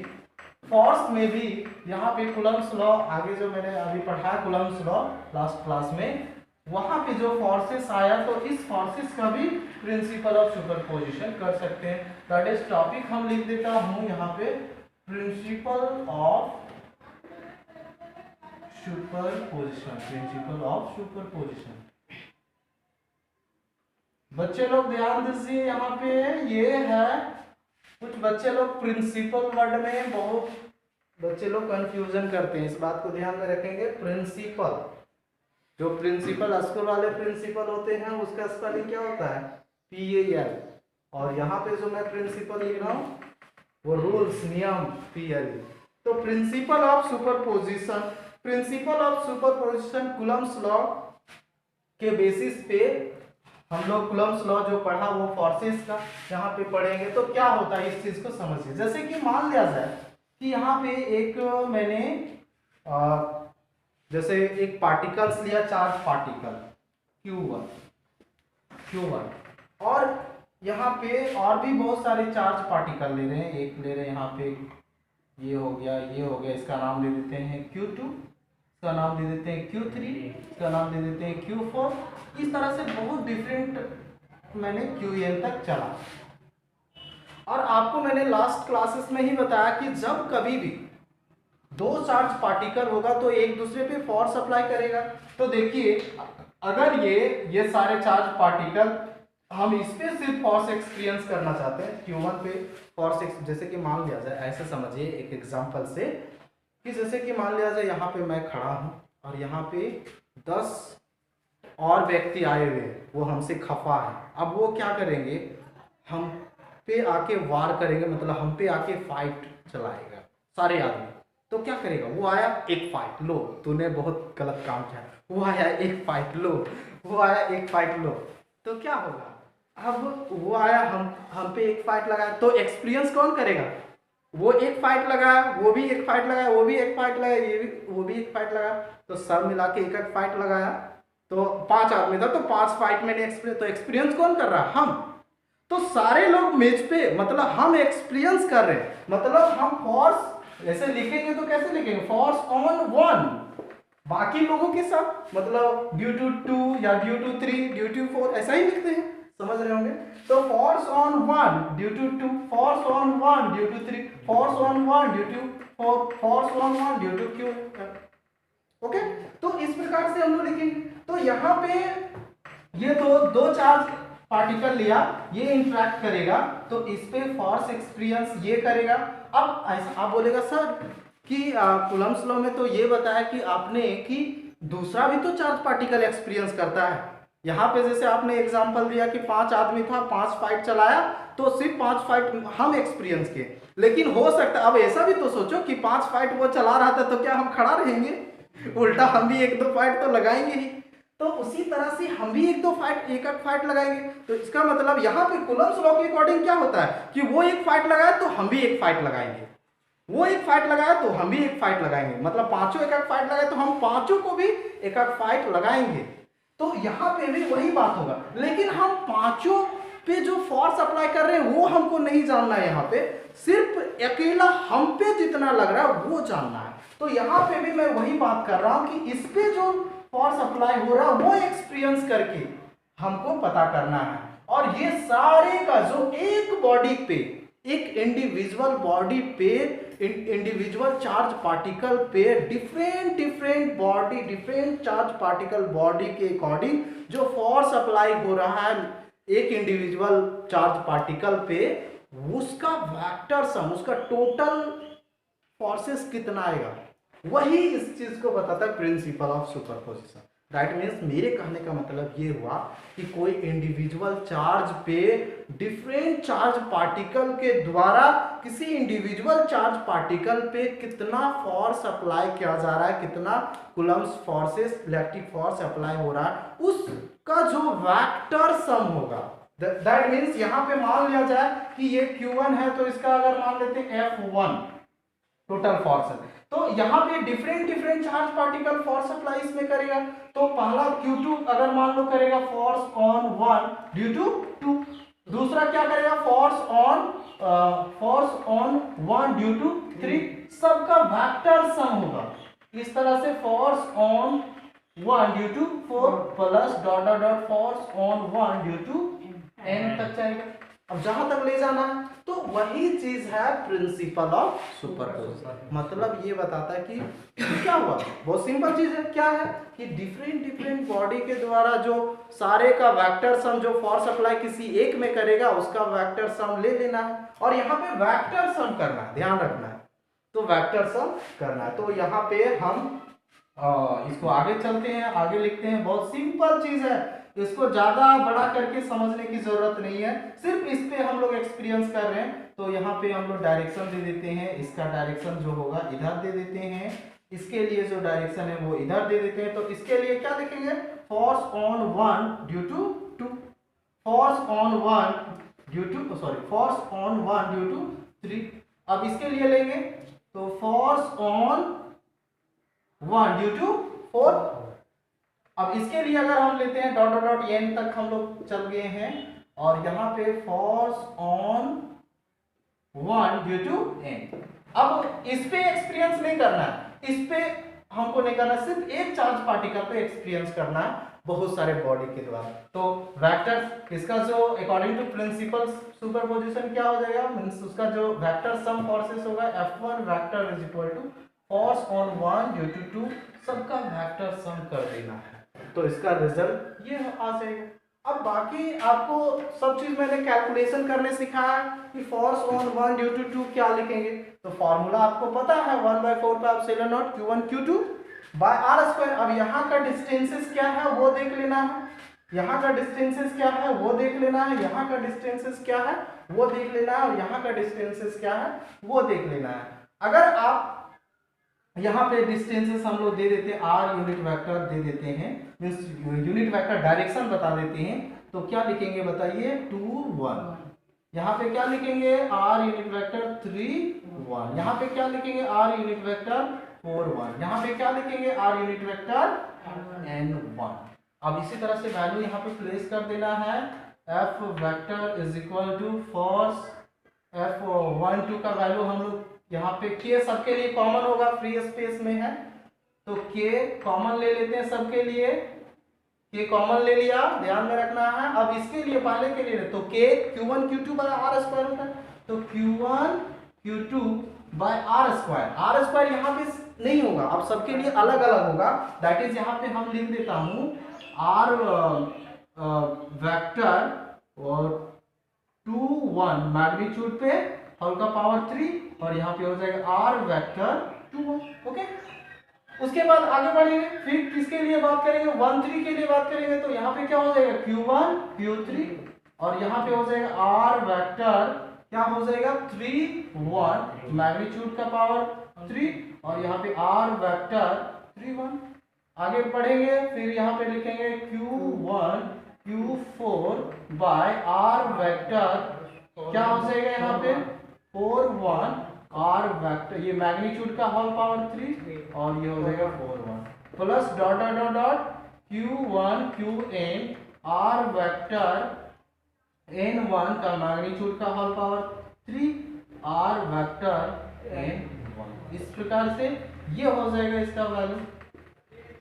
फोर्स में भी, यहाँ पे कूलम्ब्स लॉ आगे जो मैंने अभी पढ़ा कूलम्ब्स लॉ लास्ट क्लास में, वहां पे जो फोर्सेस आया तो इस फोर्सेस का भी प्रिंसिपल ऑफ सुपरपोजिशन कर सकते हैं। दैट इज टॉपिक हम लिख देता हूं यहाँ पे, principle of superposition, principle of superposition. बच्चे लोग ध्यान दीजिए, यहाँ पे ये है, कुछ बच्चे लोग प्रिंसिपल वर्ड में बहुत बच्चे लोग कंफ्यूजन करते हैं, इस बात को ध्यान में रखेंगे। प्रिंसिपल, जो प्रिंसिपल स्कूल वाले प्रिंसिपल होते हैं उसका स्पेलिंग क्या होता है, PAL, और यहाँ पे जो मैं प्रिंसिपल लिख रहा हूँ वो रूल्स, नियम, PL। तो principle of superposition, principle of superposition Coulomb's law के बेसिस पे हम लोग कूलम्ब्स लॉ जो पढ़ा वो फोर्सेस का यहाँ पे पढ़ेंगे। तो क्या होता है इस चीज को समझिए। जैसे कि मान लिया जाए कि यहाँ पे एक मैंने जैसे एक पार्टिकल्स लिया, चार्ज पार्टिकल Q1 और यहाँ पे और भी बहुत सारे चार्ज पार्टिकल ले रहे हैं, एक ले रहे हैं यहाँ पे, ये हो गया, ये हो गया, इसका नाम दे देते हैं Q2, इसका नाम दे देते हैं Q3, इसका नाम दे देते हैं Q4। इस तरह से बहुत डिफरेंट मैंने Qn तक चला। और आपको मैंने लास्ट क्लासेस में ही बताया कि जब कभी भी दो चार्ज पार्टिकल होगा तो एक दूसरे पे फोर्स अप्लाई करेगा। तो देखिए अगर ये सारे चार्ज पार्टिकल हम इस पे सिर्फ फोर्स एक्सपीरियंस करना चाहते हैं, Q1 पे फोर्स, जैसे कि मान लिया जाए, ऐसे समझिए एक एग्जांपल से कि जैसे कि मान लिया जाए यहाँ पे मैं खड़ा हूँ और यहाँ पे 10 और व्यक्ति आए हुए हैं, वो हमसे खफा है। अब वो क्या करेंगे, हम पे आके वार करेंगे, मतलब हम पे आके फाइट चलाएगा सारे आदमी। तो क्या करेगा, वो आया एक फाइट लो, तूने बहुत गलत काम किया, वो आया एक फाइट लो, वो आया एक फाइट लो, तो क्या होगा, अब वो आया, हम पे एक फाइट लगाया, तो एक्सपीरियंस कौन करेगा, वो एक फाइट लगाया, वो भी एक फाइट लगाया, वो भी एक फाइट लगाया, ये भी, वो भी एक फाइट लगाया, तो सब मिला के एक एक फाइट लगाया, तो 5 आदमी था तो 5 फाइट मैंने एक्सपीरियंस, तो एक्सपीरियंस कौन कर रहा है, हम। तो सारे लोग मेज पे, मतलब हम एक्सपीरियंस कर रहे हैं, मतलब हम फोर्स ऐसे लिखेंगे तो कैसे लिखेंगे, फोर्स ऑन 1 बाकी लोगों के साथ, मतलब ड्यू टू 2 या ड्यू टू 3 ड्यू टू 4 ऐसा ही लिखते हैं, समझ रहे होंगे। तो force on 1 due to 2, force on 1 due to 3, force on 1 due to 4, force on 1 due to Q। Okay, तो इस प्रकार से हम लोग लिखेंगे। तो यहाँ पे ये तो दो चार्ज पार्टिकल लिया, ये इंटरेक्ट करेगा तो इस पे फोर्स एक्सपीरियंस ये करेगा। अब ऐसा आप बोलेगा सर कि कूलम्ब्स लॉ में तो ये बताया कि आपने कि दूसरा भी तो चार्ज पार्टिकल एक्सपीरियंस करता है। यहाँ पे जैसे आपने एग्जांपल दिया कि 5 आदमी था, 5 फाइट चलाया, तो सिर्फ 5 फाइट हम एक्सपीरियंस किए, लेकिन हो सकता अब ऐसा भी तो सोचो कि 5 फाइट वो चला रहा था तो क्या हम खड़ा रहेंगे, उल्टा हम भी 1-2 फाइट तो लगाएंगे ही। तो उसी तरह से हम भी 1-2 फाइट, एक फाइट लगाएंगे। तो इसका मतलब यहाँ पे कूलम्ब्स लॉ के अकॉर्डिंग क्या होता है कि वो एक फाइट लगाया तो हम भी एक फाइट लगाएंगे, वो एक फाइट लगाया तो हम भी एक फाइट लगाएंगे, मतलब पांचों एक फाइट लगाए तो हम पांचों को भी एक फाइट लगाएंगे। तो यहाँ पे भी वही बात होगा, लेकिन हम पांचों पे जो फोर्स अप्लाई कर रहे हैं वो हमको नहीं जानना है, यहाँ पे सिर्फ अकेला हम पे जितना लग रहा है वो जानना है। तो यहाँ पे भी मैं वही बात कर रहा हूं कि इस पे जो फोर्स अप्लाई हो रहा है वो एक्सपीरियंस करके हमको पता करना है। और ये सारे का जो एक बॉडी पे, एक इंडिविजुअल बॉडी पे, इंडिविजुअल चार्ज पार्टिकल पे different body, different charge particle body के अकॉर्डिंग जो फोर्स अप्लाई हो रहा है एक इंडिविजुअल चार्ज पार्टिकल पे, उसका वेक्टर सम, उसका टोटल फोर्सेस कितना आएगा, वही इस चीज को बताता है principle of superposition. That means मेरे कहने का मतलब ये हुआ कि कोई इंडिविजुअल चार्ज पे डिफरेंट चार्ज पार्टिकल के द्वारा किसी इंडिविजुअल चार्ज पार्टिकल पे कितना फोर्स अप्लाई किया जा रहा है, कितना Coulomb's forces electric force apply हो रहा है, उसका जो वेक्टर सम होगा। दैट मीन्स यहाँ पे मान लिया जाए कि ये Q1 है, तो इसका अगर मान लेते हैं F1 टोटल फोर्स है, तो यहाँ पे different charge particle force apply इसमें करेगा। तो पहला Q2 अगर मान लो करेगा फोर्स ऑन 1 ड्यू टू 2, दूसरा क्या करेगा फोर्स ऑन 1 ड्यू टू 3, सबका वेक्टर सम होगा। इस तरह से force on 1 due to 4 plus dot dot dot force on 1 due to n तक जाएगा। अब जहां तक ले जाना है, तो वही चीज है प्रिंसिपल ऑफ सुपरपोजिशन। मतलब ये बताता है कि क्या हुआ, बहुत सिंपल चीज है, क्या है कि डिफरेंट बॉडी के द्वारा जो सारे का वेक्टर सम, जो फोर्स अप्लाई किसी एक में करेगा उसका वेक्टर सम ले लेना है, और यहाँ पे वेक्टर सम करना है, ध्यान रखना है, तो वेक्टर सम करना है। तो यहाँ पे हम इसको आगे चलते हैं, आगे लिखते हैं। बहुत सिंपल चीज है, इसको ज्यादा बड़ा करके समझने की जरूरत नहीं है, सिर्फ इस पे हम लोग एक्सपीरियंस कर रहे हैं। तो यहाँ पे हम लोग डायरेक्शन दे देते हैं, इसका डायरेक्शन जो होगा इधर दे देते हैं, इसके लिए जो डायरेक्शन है वो इधर दे देते हैं। तो इसके लिए क्या लिखेंगे, force on 1 due to 2, force on 1 due to force on 1 due to 3। अब इसके लिए लेंगे तो फोर्स ऑन 1 ड्यू टू 4। अब इसके लिए अगर हम लेते हैं डॉट डॉट डॉट n तक हम लोग चल गए हैं, और यहाँ पे force on 1 due to n। अब इस पे एक्सपीरियंस नहीं करना है, इस पे हमको नहीं करना, सिर्फ एक चार्ज पार्टिकल पे एक्सपीरियंस करना है बहुत सारे बॉडी के द्वारा। तो वेक्टर इसका जो अकॉर्डिंग टू प्रिंसिपल सुपरपोजिशन क्या हो जाएगा, मींस उसका जो वेक्टर सम फोर्सेस होगा F1 vector is equal to force on 1 due to 2, सबका वेक्टर सम कर देना है, तो इसका रिजल्ट ये आ जाएगा। अब बाकी आपको सब चीज मैंने कैलकुलेशन करने सिखाया कि फोर्स ऑन 1 ड्यू टू 2 क्या लिखेंगे, तो फॉर्मूला आपको पता है 1/4 पे epsilon naught Q1 Q2 bye r²। अब यहाँ का डिस्टेंसेस क्या है वो देख लेना है, यहाँ का डिस्टेंसेस क्या है वो देख लेना है, यहाँ का डिस्टेंसेस क्या है वो देख लेना है, और यहाँ का डिस्टेंसेस क्या है वो देख लेना है। अगर आप यहाँ पे डिस्टेंसेस हम लोग दे देते हैं, r यूनिट वेक्टर दे देते हैं, मींस यूनिट वेक्टर डायरेक्शन बता देते हैं, तो क्या लिखेंगे बताइए 2 1। यहाँ पे क्या लिखेंगे r यूनिट वेक्टर 3 1, यहाँ पे क्या लिखेंगे r यूनिट वेक्टर 4 1, यहाँ पे क्या लिखेंगे r यूनिट वेक्टर n 1। अब इसी तरह से वैल्यू यहाँ पे प्लेस कर देना है, f vector is equal to force F1 2 का वैल्यू हम लोग यहाँ पे k सबके लिए कॉमन होगा, फ्री स्पेस में है तो k कॉमन ले लेते हैं सबके लिए, k कॉमन ले लिया, ध्यान में रखना है। अब इसके लिए पहले के लिए तो k Q1 Q2 bye r² होता है, तो Q1 Q2 बाय r² यहाँ पे नहीं होगा, अब सबके लिए अलग अलग होगा। दैट इज यहाँ पे हम लिख देता हूँ r वेक्टर और 2 1 मैग्नीट्यूड पे होल का पावर 3, और यहाँ पे हो जाएगा r वेक्टर 2 1। ओके, उसके बाद आगे बढ़ेंगे, फिर किसके लिए बात करेंगे 1 3 के लिए बात करेंगे, तो यहाँ पे क्या हो जाएगा Q1 Q3, और यहाँ पे हो जाएगा r वेक्टर क्या हो जाएगा 3 1 मैग्नीट्यूड का पावर 3, और यहाँ पे r वेक्टर 3 1। आगे बढ़ेंगे, फिर यहाँ पे लिखेंगे Q1 Q4 bye r vector क्या हो जाएगा यहाँ पे 4 1 r वेक्टर, ये मैग्नीट्यूड का होल पावर 3, और ये हो जाएगा 4 1 plus dot dot dot dot Q1 Qn r vector n1 का मैग्नीट्यूड का whole power 3 r vector n1। इस प्रकार से ये हो जाएगा इसका value.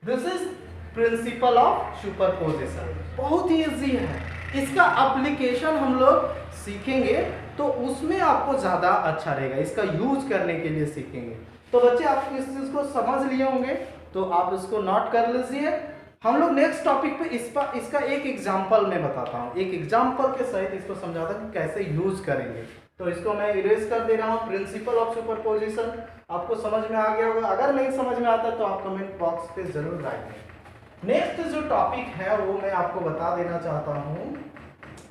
This is principle of superposition, बहुत ही इजी है, इसका एप्लीकेशन हम लोग सीखेंगे तो उसमें आपको ज़्यादा अच्छा रहेगा, इसका यूज करने के लिए सीखेंगे। तो बच्चे आप इस चीज़ को समझ लिए होंगे, तो आप इसको नोट कर लीजिए। हम लोग नेक्स्ट टॉपिक पे इसका एक एग्जाम्पल मैं बताता हूँ, एक एग्जाम्पल के सहित इसको समझाता हूँ कि कैसे यूज करेंगे। तो इसको मैं इरेज कर दे रहा हूँ। प्रिंसिपल ऑफ सुपरपोजिशन आपको समझ में आ गया होगा, अगर नहीं समझ में आता तो आप कमेंट बॉक्स पे जरूर राइट। नेक्स्ट जो टॉपिक है वो मैं आपको बता देना चाहता हूँ,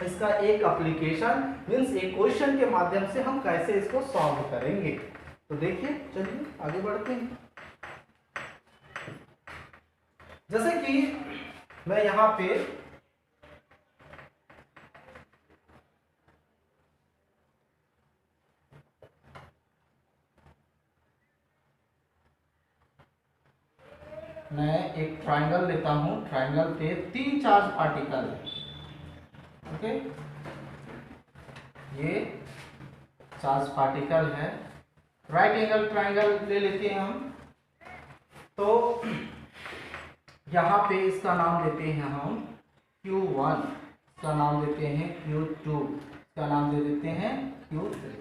इसका एक एप्लीकेशन मींस एक क्वेश्चन के माध्यम से हम कैसे इसको सॉल्व करेंगे। तो देखिए, चलिए आगे बढ़ते हैं। जैसे कि मैं यहाँ पे मैं एक ट्रायंगल लेता हूं, ट्रायंगल पे 3 चार्ज पार्टिकल है। ओके, ये चार्ज पार्टिकल है, राइट एंगल ट्रायंगल ले लेते हैं हम। तो यहाँ पे इसका नाम देते हैं हम Q1, इसका नाम देते हैं Q2, इसका नाम दे देते हैं Q3।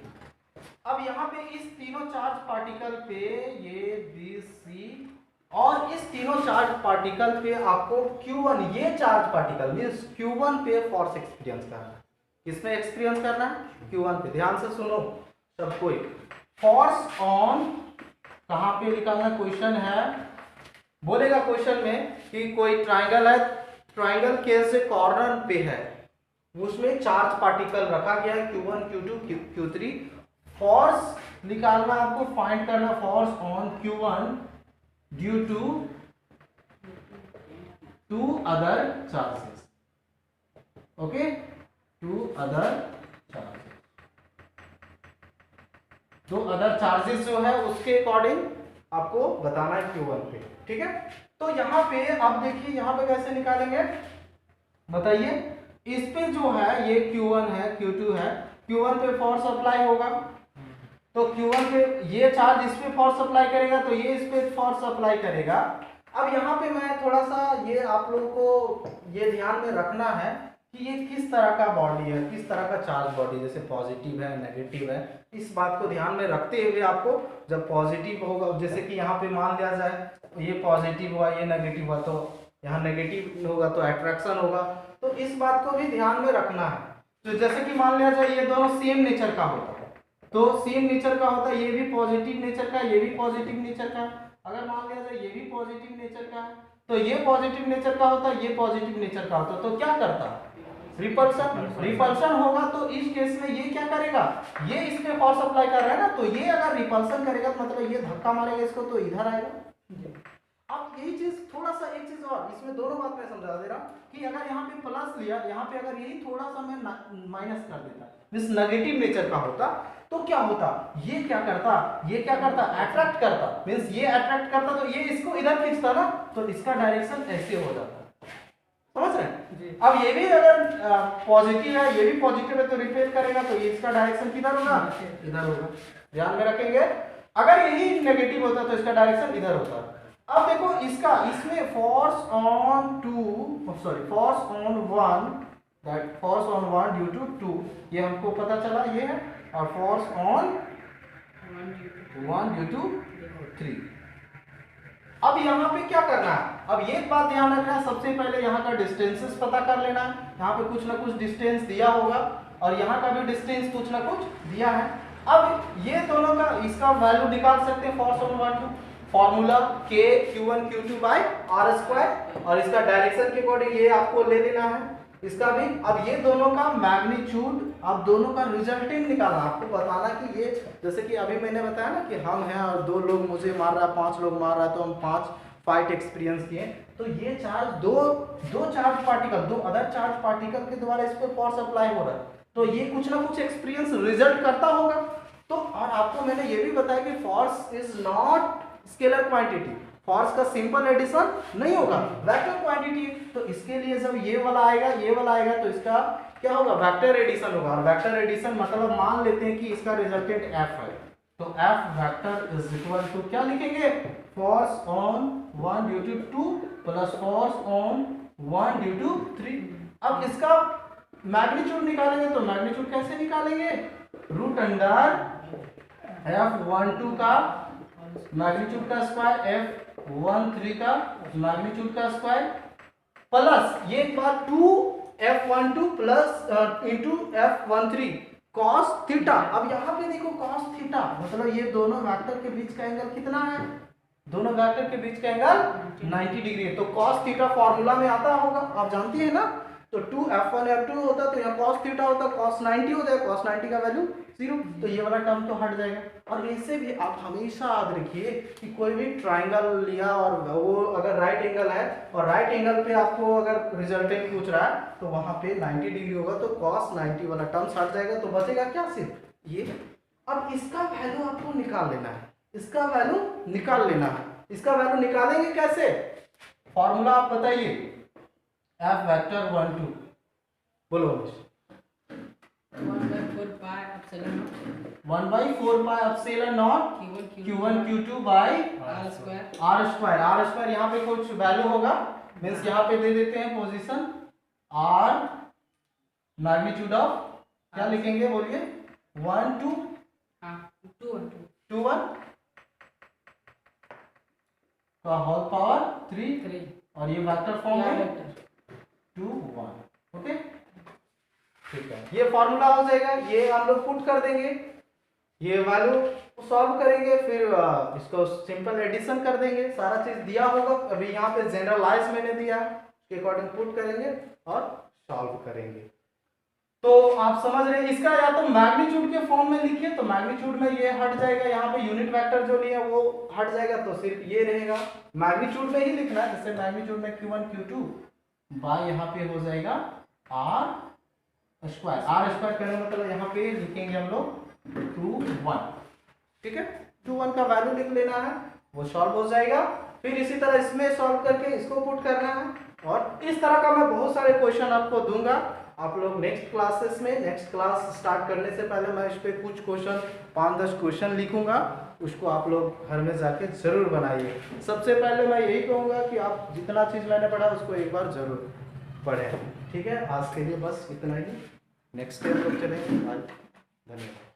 अब यहाँ पे इस तीनों चार्ज पार्टिकल पे ये B, C और इस तीनों चार्ज पार्टिकल पे आपको Q1, ये चार्ज पार्टिकल मींस Q1 पे फोर्स एक्सपीरियंस करना है। किसमें एक्सपीरियंस करना है? Q1 पे। ध्यान से सुनो सब कोई। फोर्स ऑन कहाँ पे निकालना क्वेश्चन है, बोलेगा क्वेश्चन में कि कोई ट्रायंगल है, ट्रायंगल के से कॉर्नर पे है, उसमें चार्ज पार्टिकल रखा गया है Q1, Q2, Q3। फोर्स निकालना आपको, फाइंड करना force on Q1 due to 2 other charges. Okay, 2 other charges, 2 other charges जो है उसके अकॉर्डिंग आपको बताना है Q1 पे। ठीक है, तो यहाँ पे आप देखिए, यहाँ पे कैसे निकालेंगे बताइए। इस पे जो है ये Q1 है, Q2 है, Q1 पे फोर्स अप्लाई होगा, तो Q1 पे ये चार्ज इस पे फोर्स अप्लाई करेगा, तो ये इस पे फोर्स अप्लाई करेगा। अब यहाँ पे मैं थोड़ा सा ये आप लोगों को ये ध्यान में रखना है कि ये किस तरह का बॉडी है, किस तरह का चार्ज बॉडी, जैसे पॉजिटिव है, नेगेटिव है, इस बात को ध्यान में रखते हुए आपको जब पॉजिटिव होगा, जैसे कि यहाँ पे मान लिया जाए ये पॉजिटिव हुआ, ये नेगेटिव हुआ, तो यहाँ नेगेटिव होगा तो अट्रैक्शन होगा, तो इस बात को भी ध्यान में रखना है। तो जैसे कि मान लिया जाए ये दोनों सेम नेचर का होता है, तो सेम नेचर का होता है, ये भी पॉजिटिव नेचर का, ये भी पॉजिटिव नेचर का। अगर मान लिया जाए ये भी पॉजिटिव नेचर का है, तो ये पॉजिटिव नेचर का होता है, ये पॉजिटिव नेचर का होता है, तो क्या करता है? रिपल्सन। रिपल्सन होगा, तो इस केस में ये क्या करेगा, ये इस पे फोर्स अप्लाई कर रहा है ना, तो ये अगर रिपल्सन करेगा तो मतलब ये धक्का मारेगा इसको, तो इधर आएगा। अब यही चीज थोड़ा सा एक चीज और इसमें दोनों बात मैं समझा दे रहा हूं कि अगर यहाँ पे प्लस लिया, यहाँ पे अगर यही थोड़ा सा मैं माइनस कर देता, मींस नेगेटिव नेचर का होता, तो क्या होता, ये क्या करता, ये क्या करता, अट्रैक्ट करता, मींस ये अट्रैक्ट करता, तो ये इसको इधर खींचता ना, तो इसका डायरेक्शन ऐसे हो जाता। समझ रहे हैं? अब ये भी अगर पॉजिटिव है, ये भी पॉजिटिव है, तो रिपेल करेगा, तो ये इसका डायरेक्शन किधर होगा, इधर होगा। ध्यान में रखेंगे। अगर यही नेगेटिव होता तो इसका डायरेक्शन इधर होता। अब देखो इसका, इसमें force on 2, sorry force on 1, that force on 1 due to 2, ये हमको पता चला ये है, और फोर्स ऑन 1 ड्यू टू 3। अब यहाँ पे क्या करना है, अब ये बात ध्यान रखना है, सबसे पहले यहाँ का डिस्टेंसेस पता कर लेना है। यहाँ पे कुछ ना कुछ डिस्टेंस दिया होगा, और यहाँ का भी डिस्टेंस कुछ ना कुछ दिया है। अब ये दोनों का इसका वैल्यू निकाल सकते हैं, force on 1 2, formula K Q1 Q2 by R square, और इसका डायरेक्शन के अकॉर्डिंग ये आपको ले लेना है इसका भी। अब ये दोनों का मैग्नीट्यूड, अब दोनों का रिजल्टेंट निकालना, आपको बताना कि ये, जैसे कि अभी मैंने बताया ना कि हम हैं और 2 लोग मुझे मार रहा है, 5 लोग मार रहा है, तो हम 5 फाइट एक्सपीरियंस किए, तो ये चार्ज दो charge particle, 2 other charge particle के द्वारा इस पर फोर्स अप्लाई हो रहा है, तो ये कुछ ना कुछ एक्सपीरियंस रिजल्ट करता होगा। तो और आपको मैंने ये भी बताया कि force is not scalar quantity, force का सिंपल एडिशन नहीं होगा, वेक्टर क्वांटिटी। तो इसके लिए जब ये वाला आएगा, ये वाला आएगा, तो इसका क्या होगा, वेक्टर एडिशन होगा। और वेक्टर एडिशन मतलब मान लेते हैं कि इसका रिजल्टेंट F है, तो F vector is equal to क्या लिखेंगे, force on 1 due to 2 plus force on 1 due to 3। अब इसका मैग्नीट्यूड निकालेंगे, तो मैग्नीट्यूड कैसे निकालेंगे, रूट अंडर F12 का मैग्नीट्यूड का स्क्वायर, F13 का मैग्नीट्यूड का स्क्वायर, प्लस ये एक बार 2 F12 plus into F13, cos theta. अब यहाँ पे देखो कॉस थीटा मतलब ये दोनों वेक्टर के बीच का एंगल कितना है, दोनों वेक्टर के बीच का एंगल 90 डिग्री है। तो कॉस थीटा फॉर्मूला में आता होगा, आप जानती है ना। तो 2f1 f2 होता तो यहाँ cos थीटा होता, cos 90 हो जाएगा, cos 90 का वैल्यू 0, तो ये वाला टर्म तो हट जाएगा। और वैसे भी आप हमेशा याद रखिए कि कोई भी ट्राइंगल लिया और वो अगर राइट एंगल है और राइट एंगल पे आपको अगर रिजल्टेंट पूछ रहा है तो वहां पे 90 डिग्री होगा, तो cos 90 वाला टर्म हट जाएगा, तो बचेगा क्या, सिर्फ ये। अब इसका वैल्यू आपको निकाल लेना है, इसका वैल्यू निकाल लेना है। इसका वैल्यू निकालेंगे कैसे, फॉर्मूला आप बताइए, f वेक्टर 1 2 बोलो 1/4 pi epsilon naught 1/4 pi epsilon naught q1 q2 by r square. r square यहाँ पे कुछ वैल्यू होगा, मींस यहाँ पे दे देते हैं पोजीशन r, मैग्नीट्यूड ऑफ क्या लिखेंगे बोलिए, 1 2 हां 2 1 2 1 का होल पावर 3 3 और ये वेक्टर फॉर्म या है वेक्टर 2 1। ओके ठीक है, ये फॉर्मूला हो जाएगा, ये हम लोग पुट कर देंगे, ये वैल्यू सॉल्व करेंगे, फिर इसको सिंपल एडिशन कर देंगे, सारा चीज दिया होगा। अभी यहाँ पे जनरलाइज मैंने दिया, उसके अकॉर्डिंग पुट करेंगे और सॉल्व करेंगे। तो आप समझ रहे हैं, इसका या तो मैग्नीट्यूड के फॉर्म में लिखिए तो मैग्नीट्यूड में ये हट जाएगा, यहाँ पे यूनिट वेक्टर जो लिया वो हट जाएगा, तो सिर्फ ये रहेगा। मैग्नीट्यूड में ही लिखना है, जैसे मैग्नीट्यूड में q1 q2 बाय यहाँ पे हो जाएगा r स्क्वायर करने मतलब यहाँ पे लिखेंगे हम लोग 2 1, ठीक है। 2 1 का वैल्यू लिख लेना है, वो सॉल्व हो जाएगा। फिर इसी तरह इसमें सॉल्व करके इसको पुट करना है, और इस तरह का मैं बहुत सारे क्वेश्चन आपको दूंगा। आप लोग नेक्स्ट क्लासेस में, नेक्स्ट क्लास स्टार्ट करने से पहले मैं इस पे कुछ क्वेश्चन 5-10 क्वेश्चन लिखूंगा, उसको आप लोग घर में जाके जरूर बनाइए। सबसे पहले मैं यही कहूँगा कि आप जितना चीज़ मैंने पढ़ा उसको एक बार जरूर पढ़ें, ठीक है। आज के लिए बस इतना ही, नेक्स्ट टाइम लोग चलेंगे। धन्यवाद।